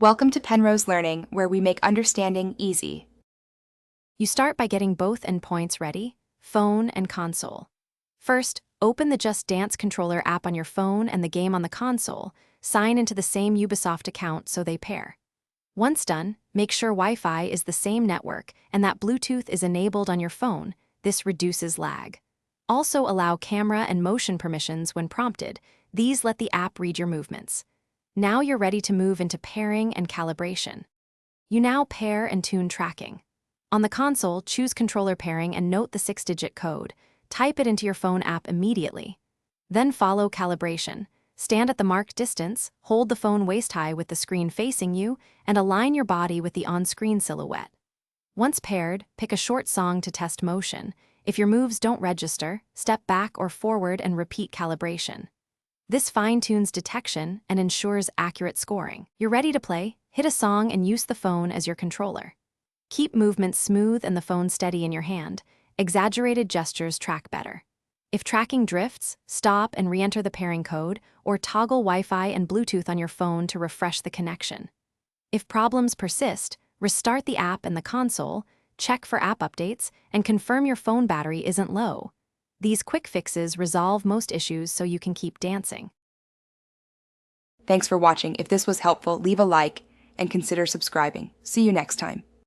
Welcome to Penrose Learning, where we make understanding easy. You start by getting both endpoints ready, phone and console. First, open the Just Dance controller app on your phone and the game on the console. Sign into the same Ubisoft account so they pair. Once done, make sure Wi-Fi is the same network and that Bluetooth is enabled on your phone. This reduces lag. Also allow camera and motion permissions when prompted. These let the app read your movements. Now you're ready to move into pairing and calibration. You now pair and tune tracking. On the console, choose controller pairing and note the 6-digit code. Type it into your phone app immediately. Then follow calibration. Stand at the marked distance, hold the phone waist-high with the screen facing you, and align your body with the on-screen silhouette. Once paired, pick a short song to test motion. If your moves don't register, step back or forward and repeat calibration. This fine-tunes detection and ensures accurate scoring. You're ready to play? Hit a song and use the phone as your controller. Keep movements smooth and the phone steady in your hand. Exaggerated gestures track better. If tracking drifts, stop and re-enter the pairing code, or toggle Wi-Fi and Bluetooth on your phone to refresh the connection. If problems persist, restart the app and the console, check for app updates, and confirm your phone battery isn't low. These quick fixes resolve most issues so you can keep dancing. Thanks for watching. If this was helpful, leave a like and consider subscribing. See you next time.